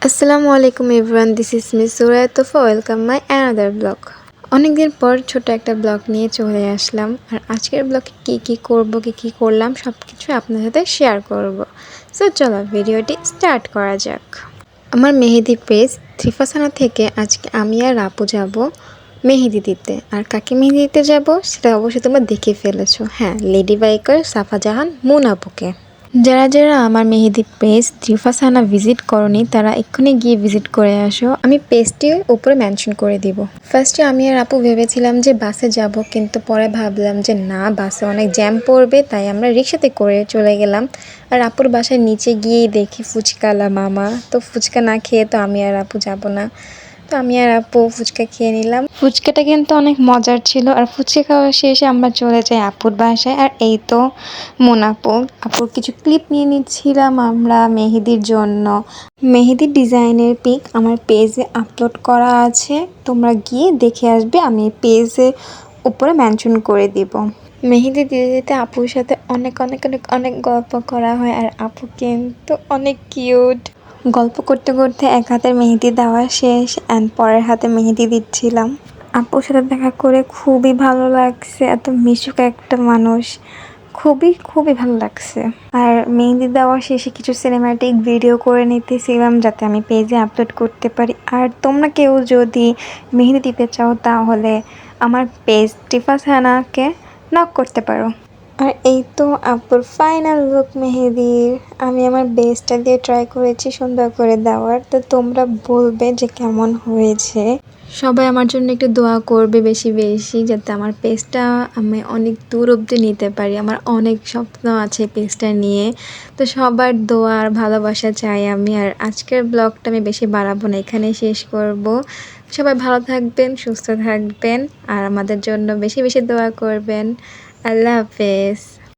আসসালামু আলাইকুম everyone, this is Miss Suraiya Tofa. Welcome my another blog. অনেকদিন পর ছোট একটা ব্লগ নিয়ে চলে আসলাম। আর আজকের ব্লগে কী করব, কী করলাম সব কিছু আপনার সাথে শেয়ার করব। সো চলো ভিডিওটি স্টার্ট করা যাক। আমার মেহেদি পেজ থ্রিফাসানা থেকে আজকে আমি আর আপু যাব মেহেদি দিতে। আর কাকে মেহেদি দিতে যাব সেটা অবশ্যই তোমরা দেখে ফেলেছো। হ্যাঁ, লেডি বাইকার সাফা জাহান মুন আপুকে। যারা যারা আমার মেহেদি পেজ থ্রিফাসানা ভিজিট করনি তারা এক্ষুনি গিয়ে ভিজিট করে আসো। আমি পেজটি উপরে মেনশন করে দিব। ফার্স্টে আমি আর আপু ভেবেছিলাম যে বাসে যাব, কিন্তু পরে ভাবলাম যে না, বাসে অনেক জ্যাম পড়বে, তাই আমরা রিক্সাতে করে চলে গেলাম। আর আপুর বাসায় নিচে গিয়েই দেখি ফুচকালা মামা, তো ফুচকা না খেয়ে তো আমি আর আপু যাব না। তো আমি আর আপু ফুচকা খেয়ে নিলাম। ফুচকাটা কিন্তু অনেক মজার ছিল। আর ফুচকা খাওয়া শেষে আমরা চলে যাই আপুর বাসায়। আর এই তো আপুর কিছু ক্লিপ নিয়ে নিচ্ছিলাম আমরা মেহেদির জন্য। মেহেদির ডিজাইনের পিক আমার পেজে আপলোড করা আছে, তোমরা গিয়ে দেখে আসবে। আমি পেজে উপরে মেনশন করে দিব। মেহেদি দিতে দিতে আপুর সাথে অনেক অনেক অনেক অনেক গল্প করা হয়। আর আপু কিন্তু অনেক কিউট। গল্প করতে করতে এক হাতের মেহেদি দেওয়া শেষ অ্যান্ড পরের হাতে মেহেদি দিচ্ছিলাম। আপুর সাথে দেখা করে খুবই ভালো লাগছে। এত মিশুক একটা মানুষ, খুবই খুবই ভালো লাগছে। আর মেহেদি দেওয়া শেষে কিছু সিনেম্যাটিক ভিডিও করে নিতেছিলাম যাতে আমি পেজে আপলোড করতে পারি। আর তোমরা কেউ যদি মেহেদি দিতে চাও তাহলে আমার পেজ থ্রিফাসানাকে নক করতে পারো। আর এই তো আপুর ফাইনাল লুক মেহেদির। আমি আমার বেস্টটা দিয়ে ট্রাই করেছি সুন্দর করে দেওয়ার। তো তোমরা বলবে যে কেমন হয়েছে। সবাই আমার জন্য একটু দোয়া করবে বেশি বেশি, যাতে আমার পেজটা আমি অনেক দূর অবধি নিতে পারি। আমার অনেক স্বপ্ন আছে পেজটা নিয়ে। তো সবার দোয়া আর ভালোবাসা চাই আমি। আর আজকের ব্লগটা আমি বেশি বাড়াবো না, এখানেই শেষ করব। সবাই ভালো থাকবেন, সুস্থ থাকবেন আর আমাদের জন্য বেশি বেশি দোয়া করবেন। আল্লাহ হাফেজ।